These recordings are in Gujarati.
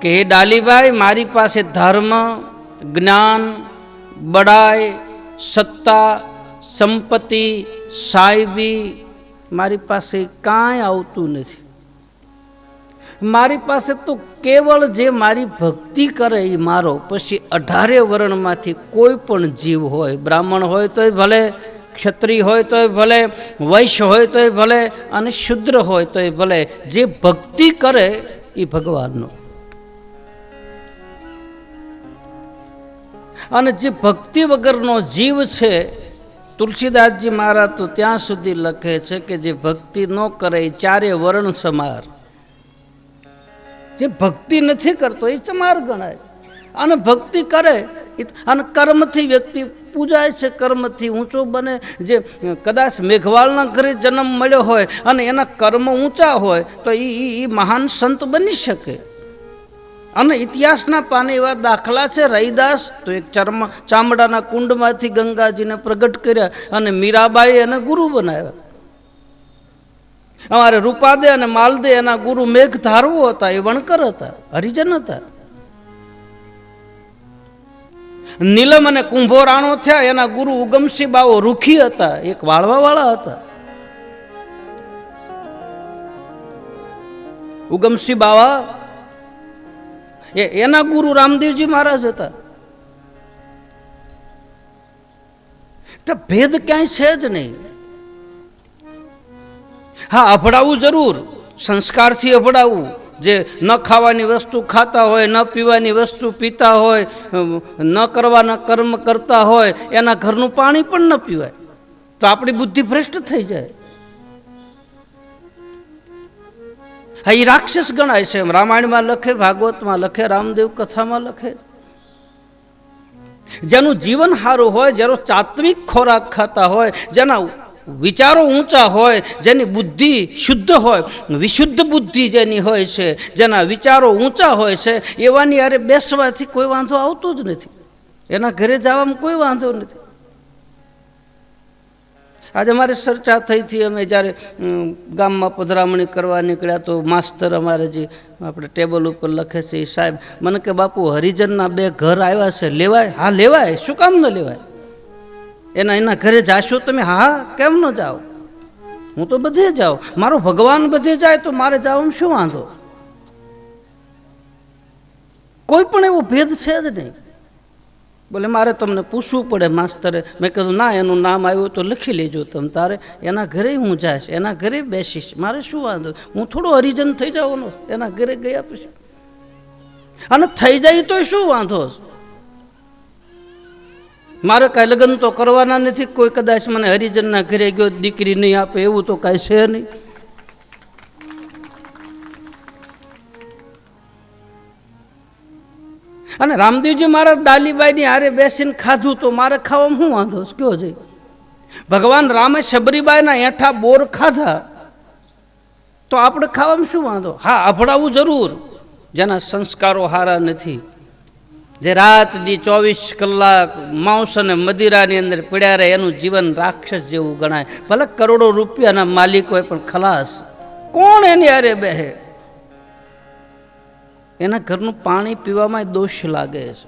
કે હે ડાલીભાઈ, મારી પાસે ધર્મ, જ્ઞાન, બડાઈ, સત્તા, સંપત્તિ, સાહેબી મારી પાસે કાંઈ આવતું નથી. મારી પાસે તો કેવળ જે મારી ભક્તિ કરે એ મારો. પછી 18 વર્ણમાંથી કોઈ પણ જીવ હોય, બ્રાહ્મણ હોય તોય ભલે, ક્ષત્રિય હોય તોય ભલે, વૈશ્ય હોય તોય ભલે, અને શુદ્ર હોય તોય ભલે, જે ભક્તિ કરે એ ભગવાનનો. અને જે ભક્તિ વગરનો જીવ છે, તુલસીદાસજી મહારાજ તો ત્યાં સુધી લખે છે કે જે ભક્તિ ન કરે એ 4 વર્ણ સમાર. જે ભક્તિ નથી કરતો એ ચમાર ગણાય. અને ભક્તિ કરે અને કર્મથી વ્યક્તિ પૂજાય છે, કર્મથી ઊંચો બને. જે કદાચ મેઘવાળના ઘરે જન્મ મળ્યો હોય અને એના કર્મ ઊંચા હોય તો એ મહાન સંત બની શકે. અને ઇતિહાસના પાને એવા દાખલા છે. રૈદાસ તો એક ચામડાના કુંડમાંથી ગંગાજીને પ્રગટ કર્યા અને મીરાબાઈ એને ગુરુ બનાવ્યા. અમારે રૂપાદે અને માલદે એના ગુરુ મેઘ ધારવો હતા, એ વણકર હતા, હરિજન હતા. નીલમ અને કુંભો રાણો થયા, એના ગુરુ ઉગમસિંહ બાવો રૂખી હતા, એક વાળવા વાળા હતા. ઉગમસિંહ બાવા એના ગુરુ રામદેવજી મહારાજ હતા. તો ભેદ ક્યાંય છે જ નહીં. હા, અભડાવવું જરૂર, સંસ્કારથી અભડાવવું. જે ન ખાવાની વસ્તુ ખાતા હોય, ન પીવાની વસ્તુ પીતા હોય, ન કરવાના કર્મ કરતા હોય, એના ઘરનું પાણી પણ ન પીવાય, તો આપણી બુદ્ધિ ભ્રષ્ટ થઈ જાય. હા, એ રાક્ષસ ગણાય છે. એમ રામાયણમાં લખે, ભાગવતમાં લખે, રામદેવ કથામાં લખે. જેનું જીવન સારું હોય, જેનો ચાત્વિક ખોરાક ખાતા હોય, જેના વિચારો ઊંચા હોય, જેની બુદ્ધિ શુદ્ધ હોય, વિશુદ્ધ બુદ્ધિ જેની હોય છે, જેના વિચારો ઊંચા હોય છે, એવાની યારે બેસવાથી કોઈ વાંધો આવતો જ નથી. એના ઘરે જવામાં કોઈ વાંધો નથી. આજે અમારે ચર્ચા થઈ હતી. અમે જ્યારે ગામમાં પધરામણી કરવા નીકળ્યા તો માસ્તર અમારે જે આપણે ટેબલ ઉપર લખે છે એ સાહેબ મને કે બાપુ, હરિજનના 2 ઘર આવ્યા છે, લેવાય? હા લેવાય. શું કામ ન લેવાય? એના ઘરે જાશો તમે? હા, કેમ ન જાઓ? હું તો બધે જાઉં. મારો ભગવાન બધે જાય તો મારે જવામાં શું વાંધો? કોઈ પણ એવો ભેદ છે જ નહીં. બોલે મારે તમને પૂછવું પડે માસ્તરે. મેં કીધું ના, એનું નામ આવ્યું તો લખી લેજો તમે તારે. એના ઘરે હું જઈશ, એના ઘરે બેસીશ, મારે શું વાંધો? હું થોડો હરિજન થઈ જવાનો એના ઘરે ગયા પછી? અને થઈ જાય તો શું વાંધો? મારે કાંઈ લગ્ન તો કરવાના નથી. કોઈ કદાચ મને હરિજનના ઘરે ગયો દીકરી નહીં આપે એવું તો કાંઈ છે નહીં. અને રામદેવજી મારા ડાલીબાઈની હારે બેસીને ખાધું તો મારે ખાવામાં શું વાંધો? કયો જઈ? ભગવાન રામે શબરીબાઈના એઠા બોર ખાધા તો આપણે ખાવામાં શું વાંધો? હા, અભડાવવું જરૂર. જેના સંસ્કારો સારા નથી, જે રાત દી 24 કલાક માંસ અને મદિરાની અંદર પડ્યા રહે, એનું જીવન રાક્ષસ જેવું ગણાય. ભલે કરોડો રૂપિયાના માલિક હોય પણ ખલાસ. કોણ એની હારે બેહે? એના ઘરનું પાણી પીવામાં દોષ લાગે છે.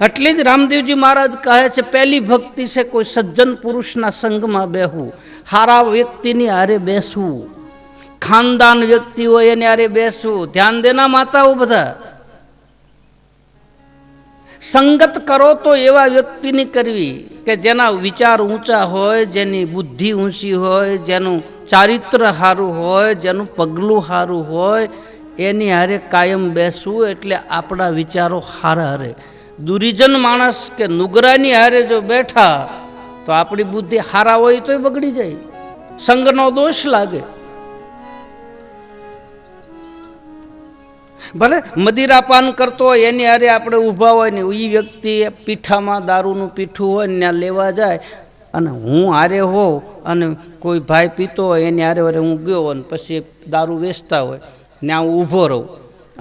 એટલે જ રામદેવજી મહારાજ કહે છે પહેલી ભક્તિ છે કોઈ સજ્જન પુરુષના સંગમાં બેહવું, સારા વ્યક્તિની હારે બેસવું, ખાનદાન વ્યક્તિ હોય એની હારે બેસવું. ધ્યાન દેના માતાઓ બધા, સંગત કરો તો એવા વ્યક્તિની કરવી કે જેના વિચાર ઊંચા હોય, જેની બુદ્ધિ ઊંચી હોય, જેનું ચારિત્ર સારું હોય, જેનું પગલું સારું હોય, એની હારે કાયમ બેસવું. એટલે આપણા વિચારો સારા રહે. દુર્જન માણસ કે નુગરાની હારે જો બેઠા તો આપણી બુદ્ધિ સારા હોય તોય બગડી જાય, સંગનો દોષ લાગે. ભલે મદિરાપાન કરતો હોય એની હારે આપણે ઊભા હોય ને એ વ્યક્તિ પીઠામાં દારૂનું પીઠું હોય ને ત્યાં લેવા જાય અને હું હારે હોઉં અને કોઈ ભાઈ પીતો હોય એની હારે હું ગયો અને પછી દારૂ વેચતા હોય ત્યાં હું ઊભો રહું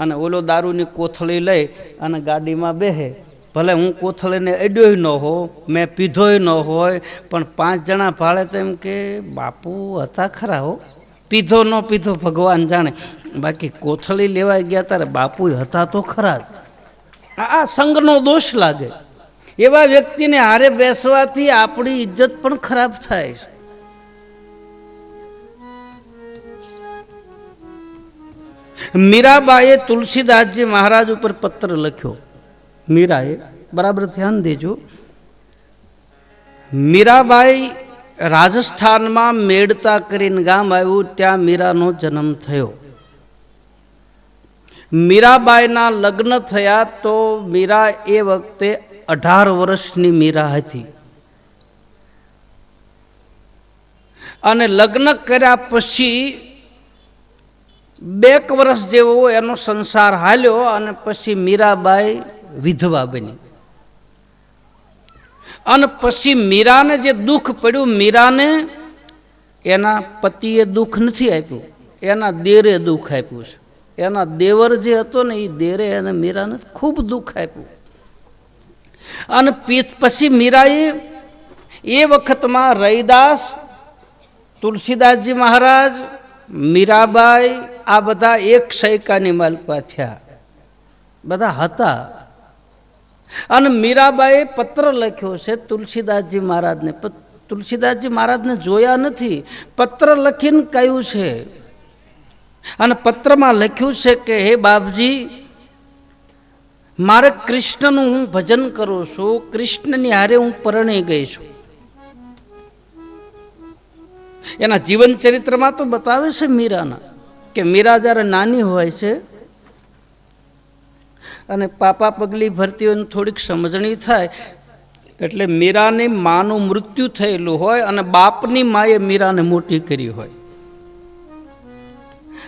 અને ઓલો દારૂની કોથળી લઈ અને ગાડીમાં બેસે. ભલે હું કોથળીને અડ્યોય ન હો, મેં પીધોય ન હોય, પણ 5 જણા ભાળે તો એમ કે બાપુ હતા ખરા હો, પીધો ન પીધો ભગવાન જાણે. બાકી કોથળી લેવા ગયા ત્યારે બાપુ હતા તો ખરા જ. આ સંગનો દોષ લાગે. એવા વ્યક્તિને હારે બેસવાથી આપણી ઇજ્જત પણ ખરાબ થાય છે. મીરાબાઈએ તુલસીદાસજી મહારાજ ઉપર પત્ર લખ્યો. મીરાએ, બરાબર ધ્યાન દેજો, મીરાબાઈ રાજસ્થાનમાં મેડતા કરીને ગામ આવ્યું, ત્યાં મીરાનો જન્મ થયો. મીરાબાઈના લગ્ન થયા તો મીરા એ વખતે 18 વર્ષની મીરા હતી. અને લગ્ન કર્યા પછી 2 વર્ષ જેવો એનો સંસાર હાલ્યો અને પછી મીરાબાઈ વિધવા બની. અને પછી મીરાને જે દુઃખ પડ્યું, મીરાને એના પતિએ દુઃખ નથી આપ્યું, એના દેરે દુઃખ આપ્યું છે. એના દેવર જે હતો ને એ દેરે એને મીરાને ખૂબ દુઃખ આપ્યું. અને પછી મીરાએ એ વખતમાં રૈદાસ, તુલસીદાસજી મહારાજ, મીરાબાઈ આ બધા એક સૈકાની માલપા થયા, બધા હતા. અને મીરાબાઈએ પત્ર લખ્યો છે તુલસીદાસજી મહારાજને. તુલસીદાસજી મહારાજને જોયા નથી, પત્ર લખીને કહ્યું છે. અને પત્રમાં લખ્યું છે કે હે બાપજી, મારે કૃષ્ણનું હું ભજન કરું છું, કૃષ્ણની હારે હું પરણી ગઈ છું. એના જીવન ચરિત્રમાં તો બતાવે છે મીરાના કે મીરા જ્યારે નાની હોય છે અને પાપા પગલી ભરતી હોય, થોડીક સમજણી થાય એટલે મીરાની માનું મૃત્યુ થયેલું હોય અને બાપની માએ મીરાને મોટી કરી હોય.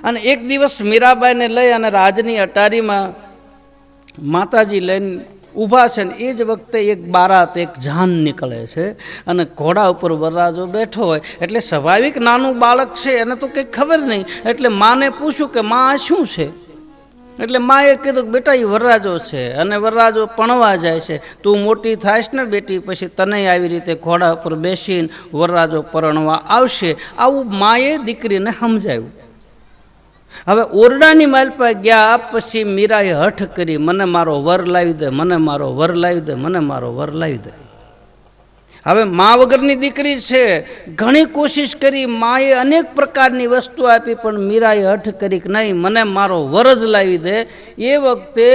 અને એક દિવસ મીરાબાઈને લઈ અને રાજની અટારીમાં માતાજી લઈને ઊભા છે ને એ જ વખતે એક બારાત, એક જાન નીકળે છે અને ઘોડા ઉપર વરરાજો બેઠો હોય. એટલે સ્વાભાવિક નાનું બાળક છે, એને તો કંઈ ખબર નહીં. એટલે માને પૂછ્યું કે માં આ શું છે? એટલે માએ કીધું બેટા એ વરરાજો છે અને વરરાજો પણવા જાય છે, તું મોટી થાયશ ને બેટી પછી તને આવી રીતે ઘોડા ઉપર બેસીને વરરાજો પરણવા આવશે. આવું માએ દીકરીને સમજાવ્યું. હવે ઓરડાની માલપા ગયા પછી મીરાએ હઠ કરી, મને મારો વર લાવી દે, મને મારો વર લાવી દે, મને મારો વર લાવી દે. હવે મા વગરની દીકરી છે, ઘણી કોશિશ કરી, માએ અનેક પ્રકારની વસ્તુ આપી, પણ મીરાએ હઠ કરી કે નહીં, મને મારો વર જ લાવી દે. એ વખતે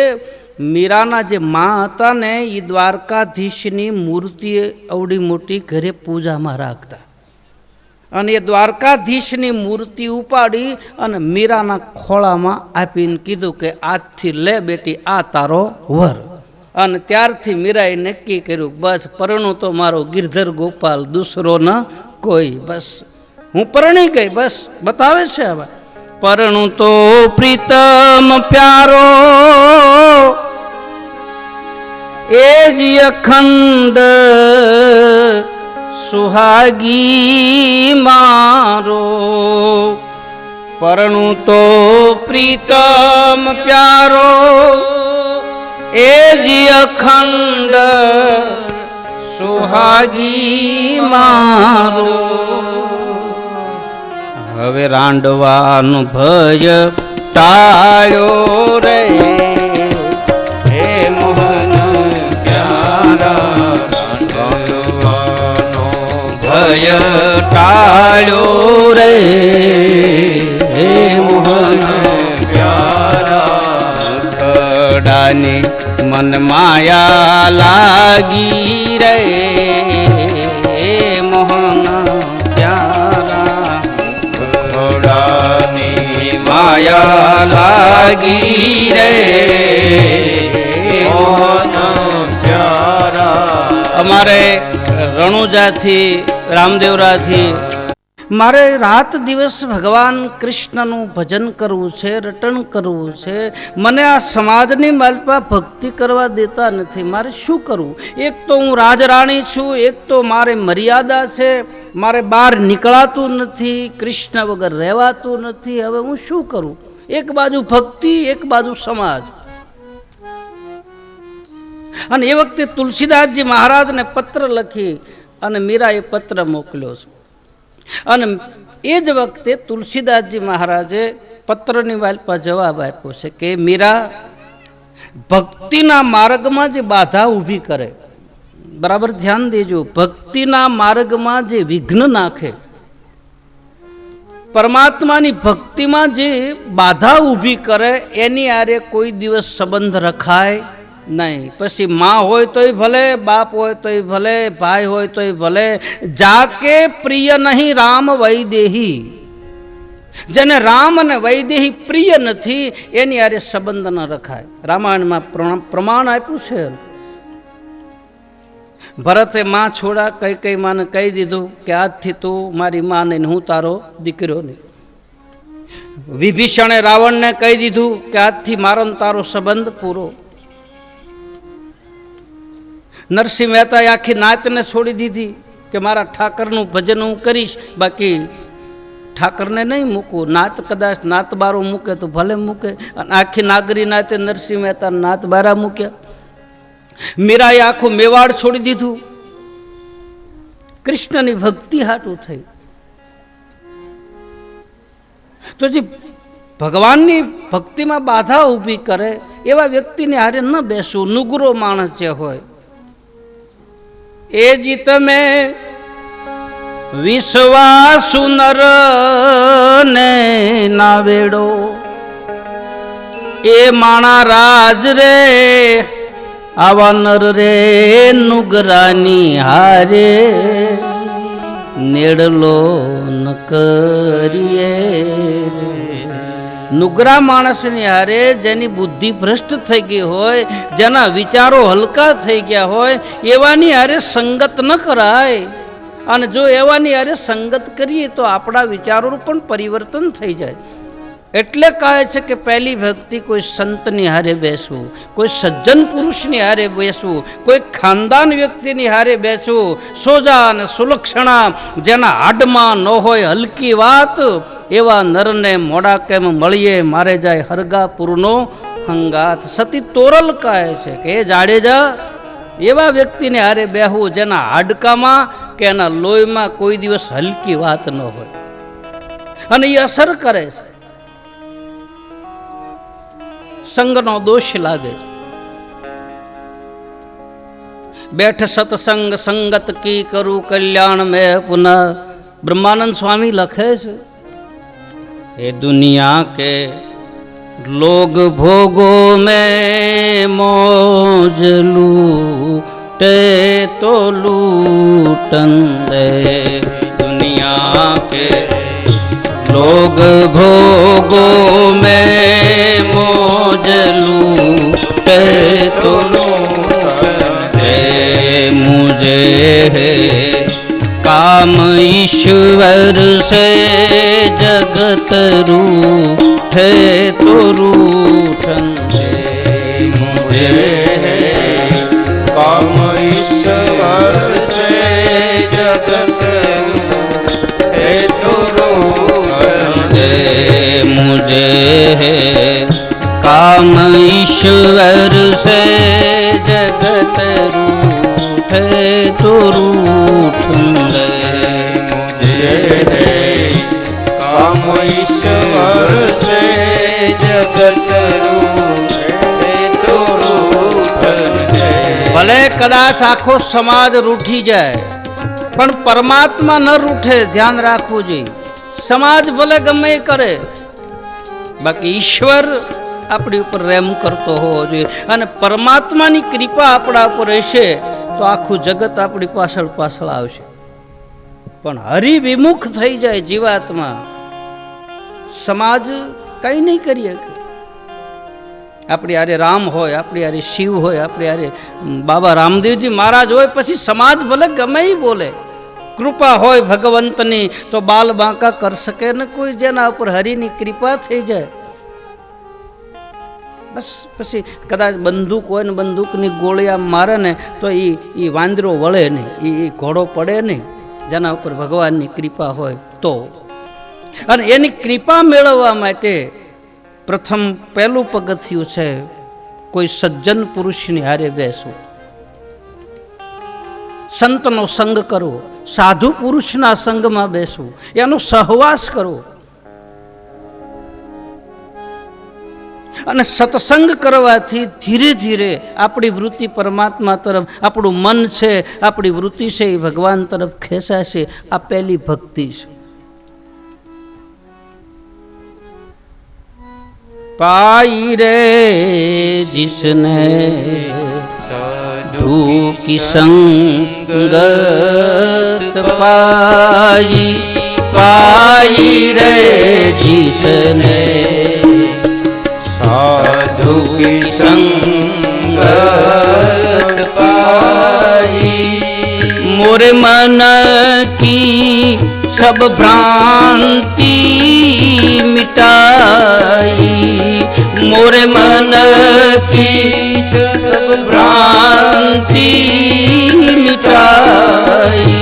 મીરાના જે મા હતા ને એ દ્વારકાધીશની મૂર્તિ અવડી મોટી ઘરે પૂજામાં રાખતા. અને એ દ્વારકાધીશની મૂર્તિ ઉપાડી અને મીરાના ખોળામાં આપીને કીધું કે આજથી લે બેટી આ તારો વર. અને ત્યારથી મીરાએ નક્કી કર્યું, બસ પરણું તો મારો ગિરધર ગોપાલ, દૂસરો ન કોઈ, બસ હું પરણી ગઈ. બસ બતાવે છે હવે, પરણું તો પ્રીતમ પ્યારો એ જ અખંડ સુહાગી મારો. પરણું તો પ્રીતમ પ્યારો એ જ અખંડ સુહાગી મારો. હવે રાંડવાનો ભય ટાળ્યો રે હે મોહન પ્યારા, રાંડવાનો ભય ટાળ્યો રે હે મોહન પ્યારા. ખડાની મન માયા લાગી રે મોહન પ્યારા. ખડાની માયા લાગી રે મોહન પ્યારા. અમારે રણુજાથી, રામદેવરાથી મારે રાત દિવસ ભગવાન કૃષ્ણનું ભજન કરવું છે, રટણ કરવું છે. મને આ સમાજની માલપા ભક્તિ કરવા દેતા નથી. મારે શું કરવું? એક તો હું રાજરાણી છું, એક તો મારે મર્યાદા છે, મારે બહાર નીકળાતું નથી, કૃષ્ણ વગર રહેવાતું નથી. હવે હું શું કરું? એક બાજુ ભક્તિ, એક બાજુ સમાજ. અને એ વખતે તુલસીદાસજી મહારાજને પત્ર લખી અને મીરાએ પત્ર મોકલ્યો છે. અને એ જ વખતે તુલસીદાસજી મહારાજે પત્રની વાલ્પા જવાબ આપ્યો છે કે મીરા, ભક્તિના માર્ગમાં જે બાધા ઊભી કરે, બરાબર ધ્યાન દેજો, ભક્તિના માર્ગમાં જે વિઘ્ન નાખે, પરમાત્માની ભક્તિમાં જે બાધા ઊભી કરે, એની આરે કોઈ દિવસ સંબંધ રખાય નહીં. પછી માં હોય તોય ભલે, બાપ હોય તોય ભલે, ભાઈ હોય તોય ભલે, જાકે પ્રિય નહીં રામ વૈદેહી, જેને રામ અને વૈદેહી પ્રિય નથી એની આરે સંબંધ ન રખાય. રામાયણમાં પ્રમાણ આપ્યું છે. ભરતે માં છોડા કઈ માને કહી દીધું કે આજથી તું મારી માં ને હું તારો દીકરો નહીં. વિભીષણે રાવણને કહી દીધું કે આજથી મારો ને તારો સંબંધ પૂરો. નરસિંહ મહેતાએ આખી નાતને છોડી દીધી કે મારા ઠાકરનું ભજન હું કરીશ, બાકી ઠાકરને નહીં મૂકવું. નાત કદાચ નાત બારો મૂકે તો ભલે મૂકે, અને આખી નાગરી નાતે નરસિંહ મહેતા નાત બારા મૂક્યા. મીરાએ આખું મેવાડ છોડી દીધું, કૃષ્ણની ભક્તિ હાટું થઈ. તો જે ભગવાનની ભક્તિમાં બાધા ઊભી કરે એવા વ્યક્તિને હારે ન બેસવું. નુગરો માણસ જે હોય એ જી તમે વિશ્વાસુ નર ને નાવેડો, એ માણા રાજ રે આવા નર રે નુગરાની હારે નેડલો ન કરીએ. નુગરા માણસની હારે જેની બુદ્ધિ ભ્રષ્ટ થઈ ગઈ હોય, જેના વિચારો હલકા થઈ ગયા હોય, એવાની હારે સંગત ન કરાય. અને જો એવાની હારે સંગત કરીએ તો આપણા વિચારોનું પણ પરિવર્તન થઈ જાય. એટલે કહે છે કે પહેલી ભક્તિ કોઈ સંતની હારે બેસવું, કોઈ સજ્જન પુરુષની હારે બેસવું, કોઈ ખાનદાન વ્યક્તિની હારે બેસવું, સોજા અને સુલક્ષણા, જેના હાડમાં ન હોય હલકી વાત, એવા નરને મોડા કેમ મળીએ, મારે જાય હરગાપુરનો હંગાત. સતી તોરલ કહે છે કે એ જાડેજા, એવા વ્યક્તિને હારે બેહવું જેના હાડકામાં કે એના લોહીમાં કોઈ દિવસ હલકી વાત ન હોય, અને એ અસર કરે છે. સંગનો દોષ લાગે. બેઠ સત્સંગ સંગત કી કરું કલ્યાણ મેં પુનઃ. બ્રહ્માનંદ સ્વામી લખે છે, એ દુનિયા કે लोग भोगो में मौज लूटे तो लूटन दे. दुनिया के लोग भोगो में मौज लूटे तो लूटन दे. मुझे है काम ईश्वर से जगत रूठे तो रूठन दे. मुझे काम ईश्वर से जगत रूठे तो रूठन दे. मुझे काम ईश्वर से जगत रूठे तो रूठन दे. मुझे काम ईश्वर से जगत रूठे तो रूठन दे. ભલે કદાચ આખો સમાજ રૂઠી જાય પણ પરમાત્મા ન રૂઠે, ધ્યાન રાખવું જોઈએ. સમાજ ભલે ગમે એ કરે, બાકી ઈશ્વર આપણી ઉપર રેમ કરતો હોવો જોઈએ. અને પરમાત્માની કૃપા આપણા ઉપર રહેશે તો આખું જગત આપણી પાછળ પાછળ આવશે. પણ હરિવિમુખ થઈ જાય જીવાત્મા, સમાજ કંઈ નહીં કરી શકે. આપણી હારે રામ હોય, આપણી હારે શિવ હોય, આપણી હારે બાબા રામદેવજી મહારાજ હોય, પછી સમાજ ભલે ગમે એ બોલે, કૃપા હોય ભગવંતની તો બાલ બાંકા કર શકે ને કોઈ, જેના ઉપર હરિની કૃપા થઈ જાય. બસ પછી કદાચ બંદૂક હોય ને બંદૂકની ગોળી આમ મારે ને તો એ વાંદરો વળે નહીં, એ ઘોડો પડે નહીં, જેના ઉપર ભગવાનની કૃપા હોય તો. અને એની કૃપા મેળવવા માટે પ્રથમ પહેલું પગથિયું છે કોઈ સજ્જન પુરુષની હારે બેસવું, સંતનો સંગ કરવો, સાધુ પુરુષના સંગમાં બેસવું, એનો સહવાસ કરવો. અને સત્સંગ કરવાથી ધીરે ધીરે આપણી વૃત્તિ પરમાત્મા તરફ, આપણું મન છે, આપણી વૃત્તિ છે એ ભગવાન તરફ ખેંચાશે. આ પહેલી ભક્તિ છે. पाई रे जिसने साधु की संगत पाई, पाई रे जिसने साधु की संगत पाई. मोरे मन की सब भ्रांति मिटाई, मोरे मन की सब भ्रांति मिटाई,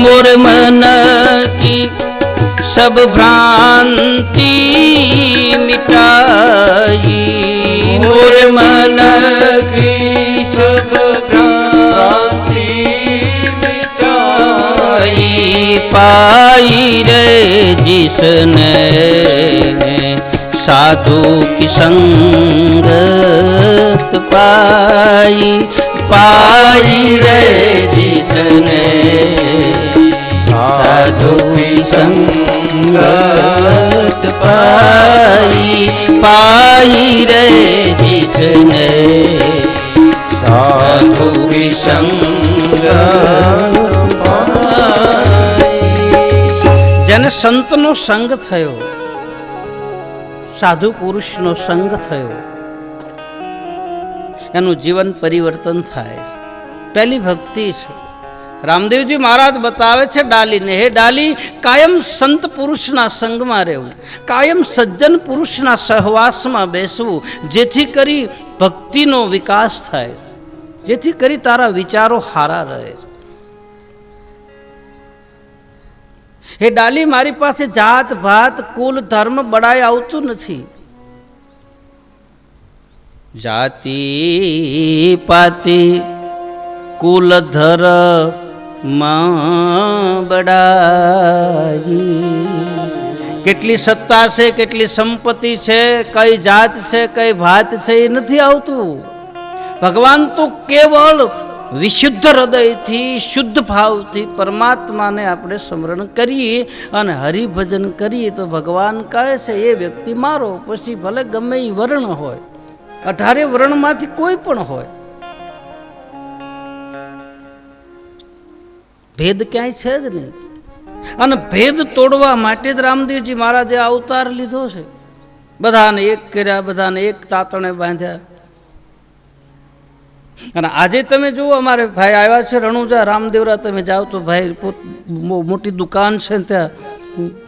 मोरे मन की सब भ्रांति मिटाई, मोरे मन की सब भ्रांति मिटाई. पाई रे जिसने साधु की संगत पाई, पाई रे जिसने साधु की संगत पाई, पाई रे जिसने साधु की संगत पाई. જેને સંતનો સંગ થયો, સાધુ પુરુષનો સંગ થયો, એનું જીવન પરિવર્તન થાય. પહેલી ભક્તિ છે. રામદેવજી મહારાજ બતાવે છે ડાલીને, હે ડાલી, કાયમ સંત પુરુષના સંગમાં રહેવું, કાયમ સજ્જન પુરુષના સહવાસમાં બેસવું, જેથી કરી ભક્તિનો વિકાસ થાય, જેથી કરી તારા વિચારો સારા રહે. હે ડાલી, મારી પાસે જાત ભાત કુલ ધર્મ બડાય આવતું નથી. જાતિ પાતિ કુલ ધર્મ બડાઈ. કેટલી સત્તા છે, કેટલી સંપત્તિ છે, કઈ જાત છે, કઈ ભાત છે, એ નથી આવતું. ભગવાન તો કેવળ વિશુદ્ધ હૃદયથી, શુદ્ધ ભાવથી પરમાત્માને આપણે સ્મરણ કરીએ અને હરિભજન કરીએ તો ભગવાન કહે છે એ વ્યક્તિ મારો. પછી ભલે ગમે એ વર્ણ હોય, 18 વર્ણમાંથી કોઈ પણ હોય, ભેદ ક્યાંય છે જ નહીં. અને ભેદ તોડવા માટે જ રામદેવજી મહારાજે અવતાર લીધો છે. બધાને એક કર્યા, બધાને એક તાતણે બાંધ્યા. અને આજે તમે જુઓ, અમારે ભાઈ આવ્યા છે રણુજા રામદેવરા, તમે જાઓ તો ભાઈ મોટી દુકાન છે, ત્યાં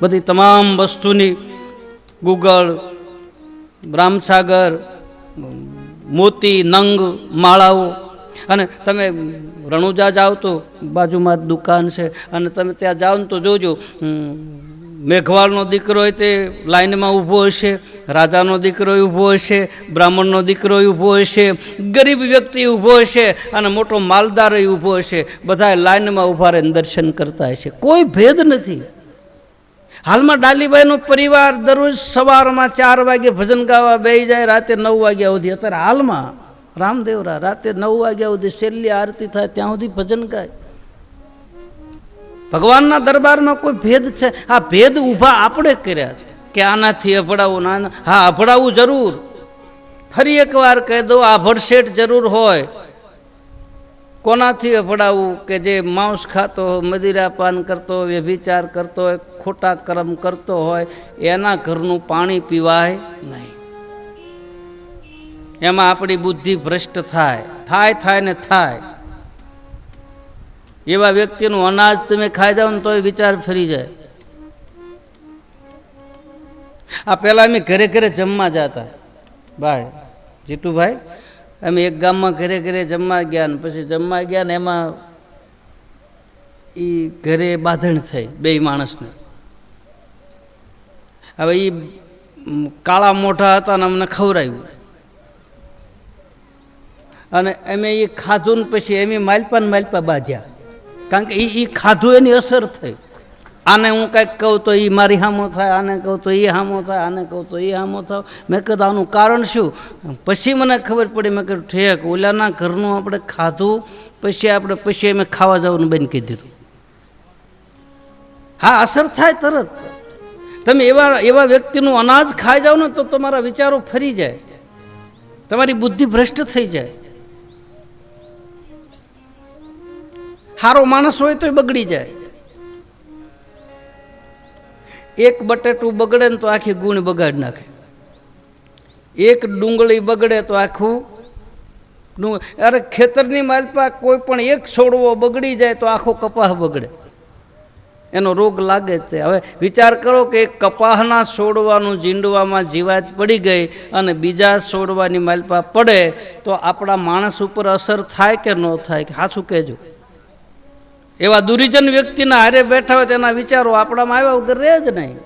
બધી તમામ વસ્તુની ગુગળ, રામસાગર, મોતી, નંગ, માળાઓ. અને તમે રણુજા જાઓ તો બાજુમાં જ દુકાન છે, અને તમે ત્યાં જાઓ ને તો જોજો, મેઘવાળનો દીકરો હોય તે લાઈનમાં ઊભો હશે, રાજાનો દીકરો ઊભો હશે, બ્રાહ્મણનો દીકરો ઊભો હશે, ગરીબ વ્યક્તિ ઊભો હશે, અને મોટો માલદાર ઊભો હશે. બધા લાઈનમાં ઊભા રહીને દર્શન કરતા હશે. કોઈ ભેદ નથી. હાલમાં ડાલીબાઈનો પરિવાર દરરોજ સવારમાં 4 વાગે ભજન ગાવા બેસી જાય, રાતે 9 વાગ્યા સુધી. અત્યારે હાલમાં રામદેવરા રાતે 9 વાગ્યા સુધી છેલ્લી આરતી થાય ત્યાં સુધી ભજન ગાય. ભગવાનના દરબારમાં કોઈ ભેદ છે? આ ભેદ ઊભા આપણે કર્યા છે કે આનાથી અભડાવું, ના, હા અભડાવું જરૂર. ફરી એકવાર કહી દો, આભડશેઠ જરૂર હોય. કોનાથી અભડાવું? કે જે માંસ ખાતો હોય, મદિરાપાન કરતો હોય, વ્યભિચાર કરતો હોય, ખોટા કર્મ કરતો હોય, એના ઘરનું પાણી પીવાય નહીં. એમાં આપણી બુદ્ધિ ભ્રષ્ટ થાય ને થાય. એવા વ્યક્તિનું અનાજ તમે ખાઈ જાઓ ને તોય વિચાર ફરી જાય. આ પહેલા અમે ઘરે ઘરે જમવા જતા, ભાઈ જીતુભાઈ, અમે એક ગામમાં ઘરે ઘરે જમવા ગયા, ને પછી જમવા ગયા ને એમાં એ ઘરે બાંધણ થઈ 2 માણસને. હવે એ કાળા મોઢા હતા ને અમને ખવડાવ્યું, અને અમે એ ખાધું ને પછી એમ માલપા બાંધ્યા, કારણ કે એ ખાધું એની અસર થઈ. આને હું કંઈક કહું તો એ મારી હામો થાય, આને કહું તો એ હામો થાય, આને કહું તો એ હામો થાય. મેં કીધું આનું કારણ શું? પછી મને ખબર પડી. મેં કીધું ઠેક, ઓલાના ઘરનું આપણે ખાધું, પછી અમે ખાવા જવાનું બંધ કરી દીધું. હા, અસર થાય તરત. તમે એવા વ્યક્તિનું અનાજ ખાઈ જાઓ ને તો તમારા વિચારો ફરી જાય, તમારી બુદ્ધિ ભ્રષ્ટ થઈ જાય. સારો માણસ હોય તો બગડી જાય. એક બટેટું બગડે ને તો આખી ગુણ બગાડી નાખે. એક ડુંગળી બગડે તો આખું અરે ખેતરની માલપા કોઈ પણ એક છોડવો બગડી જાય તો આખો કપાહ બગડે, એનો રોગ લાગે જ છે. હવે વિચાર કરો કે એક કપાહના છોડવાનું જીંડવામાં જીવાત પડી ગઈ અને બીજા છોડવાની માલપા પડે તો આપણા માણસ ઉપર અસર થાય કે ન થાય? કે સાચું કહેજો. એવા દુર્જન વ્યક્તિના હારે બેઠા હોય તેના વિચારો આપણામાં આવ્યા વગર રહે જ નહીં,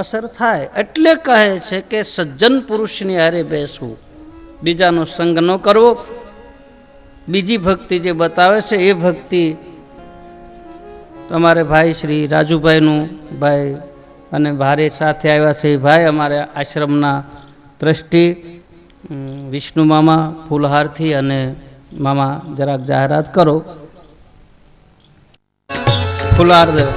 અસર થાય. એટલે કહે છે કે સજ્જન પુરુષની હારે બેસવું, બીજાનો સંગ ન કરવો. બીજી ભક્તિ જે બતાવે છે એ ભક્તિ અમારે ભાઈ શ્રી રાજુભાઈનું ભાઈ અને ભારે સાથે આવ્યા છે એ ભાઈ અમારે આશ્રમના ટ્રસ્ટી વિષ્ણુ મામા ફૂલહારથી. અને મામા જરાક જાહેરાત કરો. ફુલાર દેવ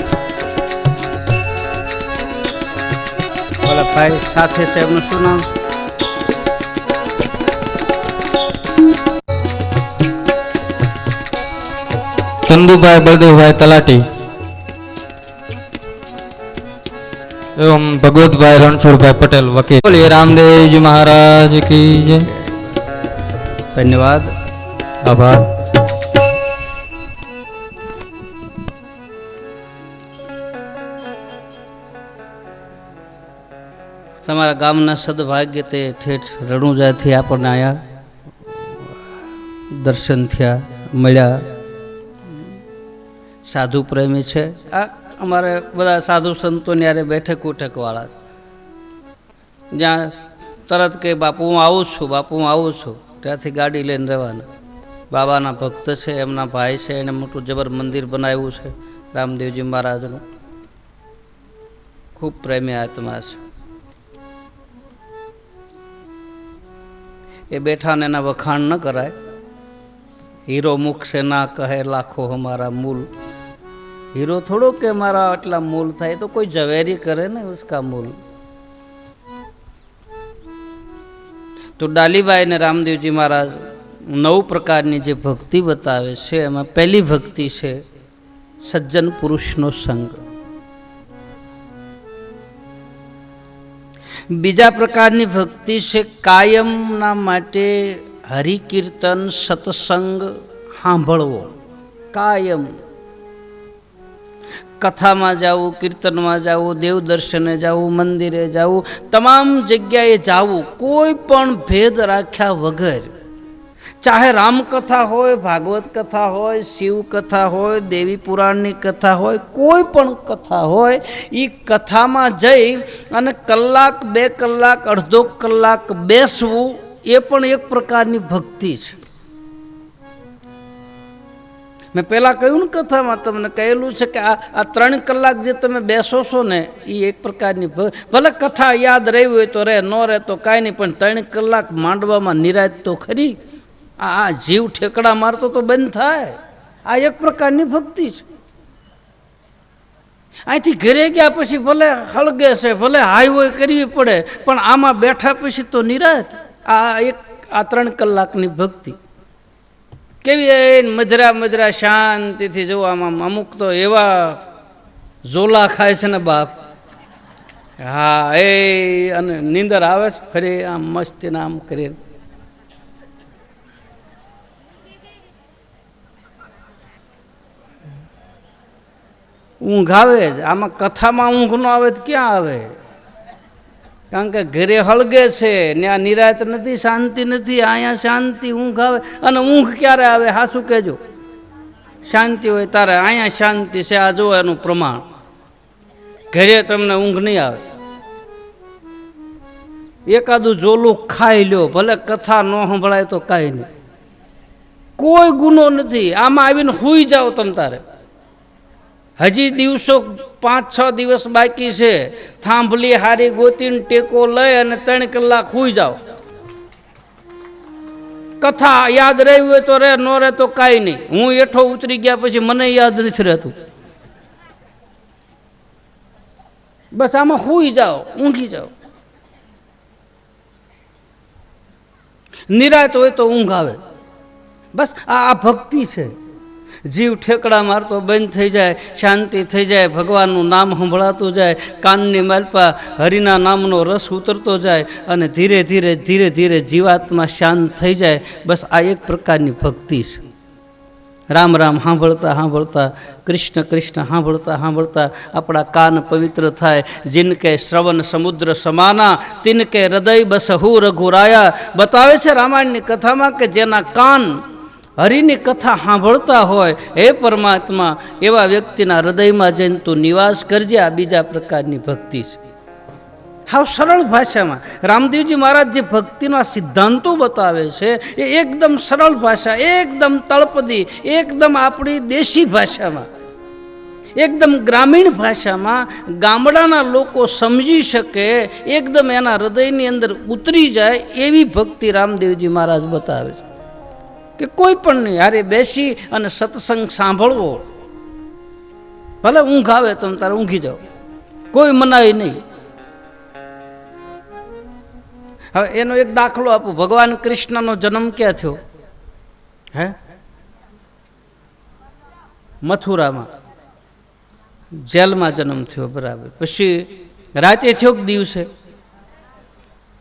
ભાઈ સાથે છે, એમનું શું નામ? ચંદુભાઈ બળદેવભાઈ તલાટી એવં ભગવતભાઈ રણછોડભાઈ પટેલ વકીલ. બોલીએ રામદેવજી મહારાજ કી જય. ધન્યવાદ, આભાર. તમારા ગામના સદભાગ્ય તે ઠેઠ રણુજાથી આપણને અહીંયા દર્શન થયા, મળ્યા. સાધુ પ્રેમી છે. આ અમારે બધા સાધુ સંતોની યારે બેઠક ઉઠકવાળા છે, જ્યાં તરત કે બાપુ હું આવું છું, બાપુ હું આવું છું, ત્યાંથી ગાડી લઈને રહેવાના. બાબાના ભક્ત છે, એમના ભાઈ છે, એને મોટું જબર મંદિર બનાવ્યું છે રામદેવજી મહારાજનું. ખૂબ પ્રેમી આત્મા છે. એ બેઠા ને એના વખાણ ન કરાય. હીરો મુખ સે ના કહે લાખો હમારા મૂલ. હીરો થોડો કે મારા આટલા મૂલ થાય, તો કોઈ ઝવેરી કરે ને ઉસકા મૂલ. તો ડાલીબાઈ ને રામદેવજી મહારાજ 9 પ્રકારની જે ભક્તિ બતાવે છે, એમાં પહેલી ભક્તિ છે સજ્જન પુરુષનો સંગ. બીજા પ્રકારની ભક્તિ છે કાયમના માટે હરિકીર્તન સત્સંગ સાંભળવો. કાયમ કથામાં જવું, કીર્તનમાં જવું, દેવ દર્શને જવું, મંદિરે જવું, તમામ જગ્યાએ જવું, કોઈ પણ ભેદ રાખ્યા વગર. ચાહે રામકથા હોય, ભાગવત કથા હોય, શિવ કથા હોય, દેવી પુરાણની કથા હોય, કોઈ પણ કથા હોય, એ કથામાં જઈ અને કલાક, 2 કલાક, અડધો કલાક બેસવું, એ પણ એક પ્રકારની ભક્તિ છે. મેં પહેલાં કહ્યું ને, કથામાં તમને કહેલું છે કે આ 3 કલાક જે તમે બેસો છો ને, એ એક પ્રકારની ભલે કથા યાદ રહી હોય તો રહે, ન રહે તો કાંઈ નહીં, પણ 3 કલાક માંડવામાં નિરાશ તો ખરી. આ જીવ ઠેકડા મારતો તો બંધ થાય. આ એક પ્રકારની ભક્તિ છે. અહીંથી ઘરે ગયા પછી ભલે હળગે છે, ભલે હાઈવે કરવી પડે, પણ આમાં બેઠા પછી તો નિરાશ. આ 3 કલાકની ભક્તિ કેવી મજરા મજરા શાંતિથી જોવામાં. અમુક તો એવા ઝોલા ખાય છે ને બાપ, હા એ અને નીંદર આવે છે ફરી આમ મસ્તી આમ કરીને. ઊંઘ આવે જ, આમાં કથામાં ઊંઘ ન આવે તો ક્યાં આવે? કારણ કે ઘરે હળગે છે, ત્યાં નિરાત નથી, શાંતિ નથી. અહીંયા શાંતિ, ઊંઘ આવે. અને ઊંઘ ક્યારે આવે? હાસું કહેજો. શાંતિ હોય તારે. અહીંયા શાંતિ છે, આ જો એનું પ્રમાણ. ઘરે તમને ઊંઘ નહીં આવે. એકાદું જોલું ખાઈ લ્યો, ભલે કથા ન સંભળાય તો કાંઈ નહીં, કોઈ ગુનો નથી. આમાં આવીને સૂઈ જાઓ તમ તારે. હજી દિવસો 5-6 દિવસ બાકી છે, થાંભલી હારી ગોતીને ટેકો લઈ અને 3 કલાક સૂઈ જાઓ. કથા યાદ રહી હોય તો રે, ન રહે તો કાંઈ નહીં. હું એઠો ઉતરી ગયા પછી મને યાદ નથી રહેતું. બસ આમાં સૂઈ જાઓ, ઊંઘી જાઓ. નિરાત હોય તો ઊંઘ આવે. બસ આ ભક્તિ છે. જીવ ઠેકડા મારતો બંધ થઈ જાય, શાંતિ થઈ જાય, ભગવાનનું નામ સંભળાતું જાય, કાનની માલપા હરિના નામનો રસ ઉતરતો જાય અને ધીરે ધીરે ધીરે ધીરે જીવાત્મા શાંત થઈ જાય. બસ આ એક પ્રકારની ભક્તિ છે. રામ રામ સાંભળતા સાંભળતા, કૃષ્ણ કૃષ્ણ સાંભળતા સાંભળતા આપણા કાન પવિત્ર થાય. જિનકે શ્રવણ સમુદ્ર સમાના, તિનકે હૃદય બસહુ રઘુરાયા. બતાવે છે રામાયણની કથામાં કે જેના કાન હરિની કથા સાંભળતા હોય, હે પરમાત્મા, એવા વ્યક્તિના હૃદયમાં જઈને તું નિવાસ કરજે. આ બીજા પ્રકારની ભક્તિ છે. હાવ સરળ ભાષામાં રામદેવજી મહારાજ જે ભક્તિના સિદ્ધાંતો બતાવે છે એ એકદમ સરળ ભાષા, એકદમ તળપદી, એકદમ આપણી દેશી ભાષામાં, એકદમ ગ્રામીણ ભાષામાં ગામડાના લોકો સમજી શકે, એકદમ એના હૃદયની અંદર ઉતરી જાય એવી ભક્તિ રામદેવજી મહારાજ બતાવે છે. કે કોઈ પણ નહીં હારે બેસી અને સત્સંગ સાંભળવો. ભલે ઊંઘ આવે તમે તારે ઊંઘી જાઓ, કોઈ મનાય નહીં. હવે એનો એક દાખલો આપું. ભગવાન કૃષ્ણનો જન્મ ક્યાં થયો? હે, મથુરામાં જેલમાં જન્મ થયો, બરાબર. પછી રાતે થયો કે દિવસે?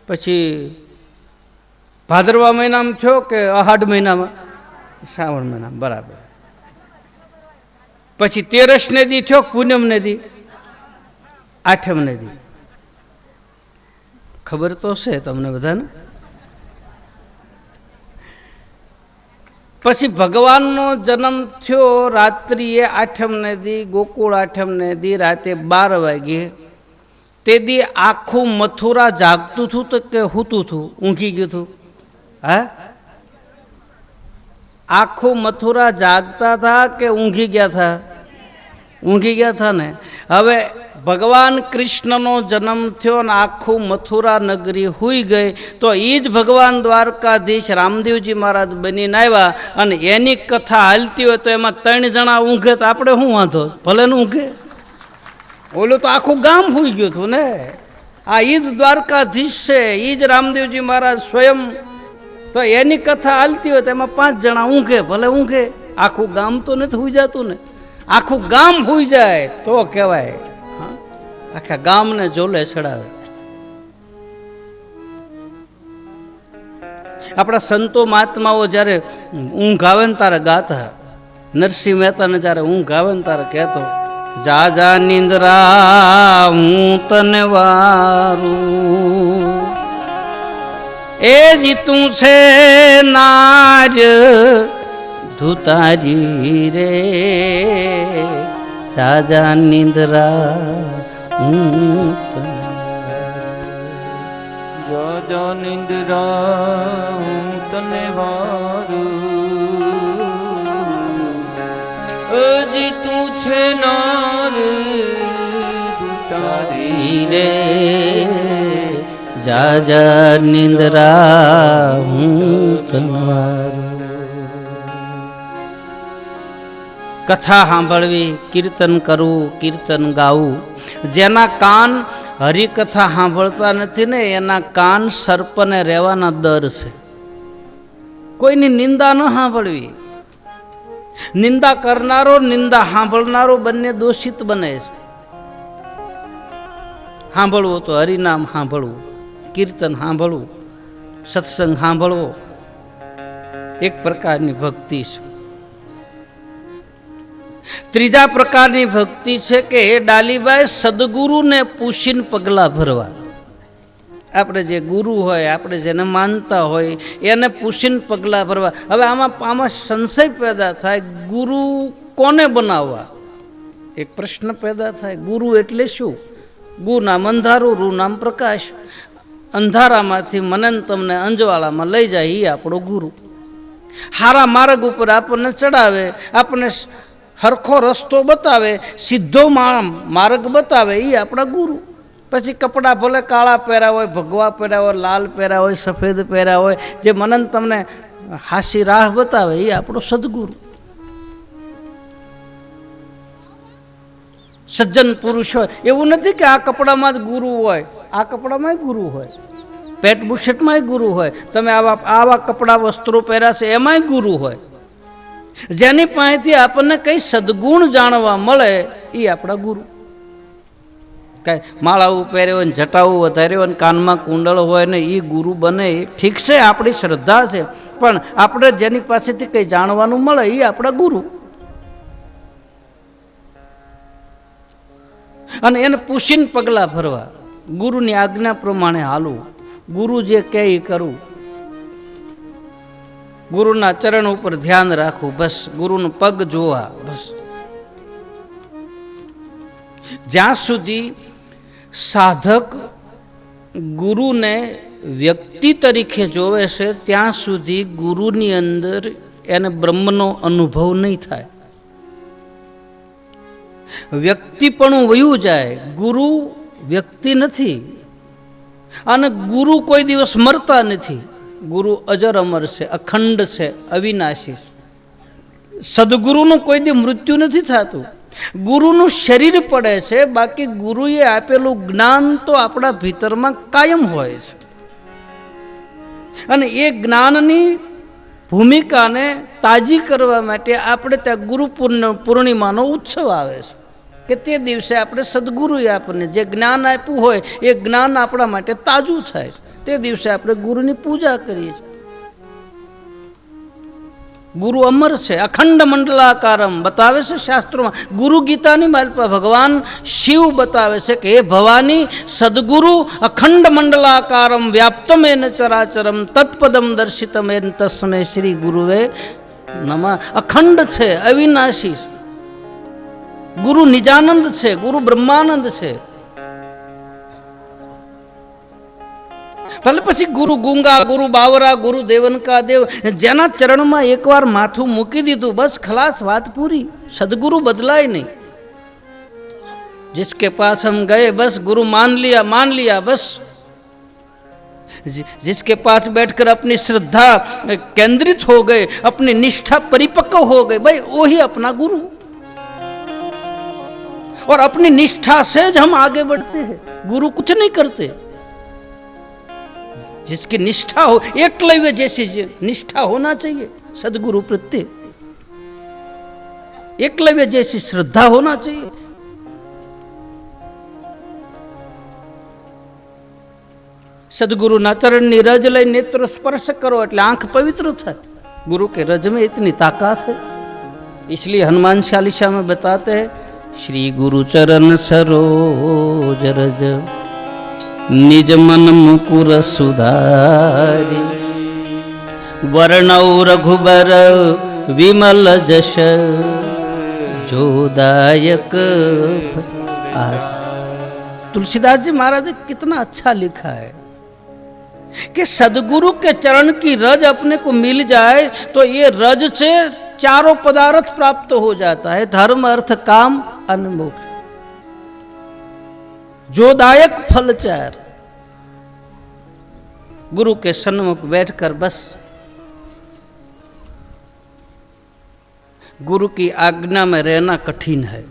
પછી ભાદરવા મહિનામાં થયો કે અહાડ મહિનામાં? શ્રાવણ મહિનામાં, બરાબર. પછી 13 ને દી થયો કે પૂનમ ને દી? 8મ ને દી. ખબર તો છે તમને બધાને. પછી ભગવાનનો જન્મ થયો રાત્રિએ 8મ ને દી, ગોકુળ 8મ ને દી રાતે 12 વાગ્યે. તે દી આખું મથુરા જાગતું હતું તો કે હૂતું હતું, ઊંઘી ગયું હતું? હા, આખું મથુરા જાગતા હતા કે ઊંઘી ગયા હતા? ઊંઘી ગયા હતા ને. હવે ભગવાન કૃષ્ણનો જન્મ થયો ને આખું મથુરા નગરી હુઈ ગઈ, તો એ જ ભગવાન દ્વારકાધીશ રામદેવજી મહારાજ બનીને આવ્યા અને એની કથા હાલતી હોય તો એમાં 3 જણા ઊંઘે તો આપણે શું વાંધો? ભલે ને ઊંઘે. ઓલું તો આખું ગામ હુઈ ગયું હતું ને. આ ઈ જ દ્વારકાધીશ છે, ઈ જ રામદેવજી મહારાજ સ્વયં. તો એની કથા હાલતી હોય તો એમાં 5 જણા ઊંઘે, ભલે ઊંઘે. આખું ગામ તો નથી હુઈ જતું ને. આખું ગામ હુઈ જાય તો કહેવાય. આખા ગામને જોલે ચડાવે. આપણા સંતો મહાત્માઓ જ્યારે ઊંઘ આવે ને તારે ગાતા. નરસિંહ મહેતાને જ્યારે ઊંઘ આવે ને તારે કહેતો, જા જા નિંદ્રા હું તને વારું, એ જીતું છે નાજ ધુતારી રે, જા જા નિંદ્રા જા નિંદ્રા હું તને વારું, હજી તું છે નાર તારી રે, જા જા નિંદ્રા હું તમારું. કથા સાંભળવી, કીર્તન કરવું, કીર્તન ગાવું. જેના કાન હરિકથા સાંભળતા નથી ને એના કાન સર્પને રહેવાના દર છે. કોઈની નિંદા ન સાંભળવી. નિંદા કરનારો, નિંદા સાંભળનારો બંને દોષિત બને છે. સાંભળવું તો હરિનામ સાંભળવું, કીર્તન સાંભળવું, સત્સંગ સાંભળવો એક પ્રકારની ભક્તિ છે. ત્રીજા પ્રકારની ભક્તિ છે કે એ ડાલીબાઈ સદગુરુને પૂછીને પગલાં ભરવા. આપણે જે ગુરુ હોય, આપણે જેને માનતા હોય એને પૂછીને પગલાં ભરવા. હવે આમાં સંશય પેદા થાય, ગુરુ કોને બનાવવા? એક પ્રશ્ન પેદા થાય, ગુરુ એટલે શું? ગુ નામ અંધારું, રૂ નામ પ્રકાશ. અંધારામાંથી મને તમને અંજવાળામાં લઈ જાય એ આપણો ગુરુ. હારા માર્ગ ઉપર આપણને ચડાવે, આપણને હરખો રસ્તો બતાવે, સીધો માર્ગ બતાવે, એ આપણા ગુરુ. પછી કપડાં ભલે કાળા પહેર્યા હોય, ભગવા પહેર્યા હોય, લાલ પહેર્યા હોય, સફેદ પહેર્યા હોય, જે મનન તમને હાસી રાહ બતાવે, એ આપણો સદગુરુ. સજ્જન પુરુષ હોય, એવું નથી કે આ કપડામાં જ ગુરુ હોય, આ કપડામાં ગુરુ હોય, પેટ બુશર્ટમાંય ગુરુ હોય, તમે આવા કપડાં વસ્ત્રો પહેર્યા છે એમાંય ગુરુ હોય. જેની પાસેથી આપણને કઈ સદગુણ જાણવા મળે એ આપણા ગુરુ. કઈ માળાઓ પહેર્યો હોય ને જટાઓ વધાર્યો હોય ને કાનમાં કુંડળ હોય ને એ ગુરુ બને, એ ઠીક છે, આપણી શ્રદ્ધા છે, પણ આપણે જેની પાસેથી કંઈ જાણવાનું મળે એ આપણા ગુરુ. અને એને પૂછીને પગલાં ભરવા, ગુરુની આજ્ઞા પ્રમાણે હાલવું, ગુરુ જે કહે એ કરવું, ગુરુના ચરણ ઉપર ધ્યાન રાખવું, બસ ગુરુનો પગ જોવા. બસ જ્યાં સુધી સાધક ગુરુને વ્યક્તિ તરીકે જોવે છે ત્યાં સુધી ગુરુની અંદર એને બ્રહ્મનો અનુભવ નહીં થાય. વ્યક્તિ પણ વયું જાય, ગુરુ વ્યક્તિ નથી. અને ગુરુ કોઈ દિવસ મરતા નથી. ગુરુ અજર અમર છે, અખંડ છે, અવિનાશી છે. સદગુરુનું કોઈ દી મૃત્યુ નથી થતું. ગુરુનું શરીર પડે છે, બાકી ગુરુએ આપેલું જ્ઞાન તો આપણા ભીતરમાં કાયમ હોય છે. અને એ જ્ઞાનની ભૂમિકાને તાજી કરવા માટે આપણે ત્યાં ગુરુ પૂર્ણિમાનો ઉત્સવ આવે છે, કે તે દિવસે આપણે સદગુરુએ આપણને જે જ્ઞાન આપ્યું હોય એ જ્ઞાન આપણા માટે તાજું થાય છે. તે દિવસે આપણે ગુરુની પૂજા કરીએ છીએ. ગુરુ અમર છે, અખંડ મંડલાકારમ બતાવે છે શાસ્ત્રોમાં. ગુરુ ગીતાની માલપા ભગવાન શિવ બતાવે છે કે હે ભવાની, સદગુરુ અખંડ મંડલાકારમ વ્યાપ્તમ એન ચરાચરમ તત્પદમ દર્શિતમ એન તસ્મે શ્રી ગુરુવે નમઃ. અખંડ છે, અવિનાશી છે. ગુરુ નિજાનંદ છે, ગુરુ બ્રહ્માનંદ છે. ભલે પછી ગુરુ ગુંગા, ગુરુ બાવરા, ગુરુ દેવનકા દેવ, જેના ચરણમાં એકવાર માથું મૂકી દીધું, બસ ખલાસ, વાત પૂરી. સદગુરુ બદલાય નહીં. जिसके पास हम गए बस गुरु मान लिया बस. जिसके पास बैठकर अपनी श्रद्धा केंद्रित हो गए, अपनी निष्ठा परिपक्व हो गई, भाई वो ही अपना गुरु. और अपनी निष्ठा से ज हम आगे बढ़ते हैं, गुरु कुछ नहीं करते. जिसकी निष्ठा हो, एकलव्य जैसी निष्ठा होना चाहिए सदगुरु प्रत्यय, एकलव्य जैसी श्रद्धा होना चाहिए. सदगुरुना चरणनी रज लई नेत्र स्पर्श करो એટલે आंख पवित्र થાય. गुरु के रज में इतनी ताकत है. इसलिए हनुमान चालीसा में बताते हैं, श्री गुरु चरण सरोज रज निज मन मुकुर सुधारी, वर्णौ रघुबर विमल जश जो दायक. तुलसीदास जी महाराज ने कितना अच्छा लिखा है कि सदगुरु के चरण की रज अपने को मिल जाए तो ये रज से चारों पदार्थ प्राप्त हो जाता है, धर्म अर्थ काम अन्न मोक्ष. जो दायक फल चार. गुरु के सन्मुख बैठकर बस गुरु की आज्ञा में रहना कठिन है.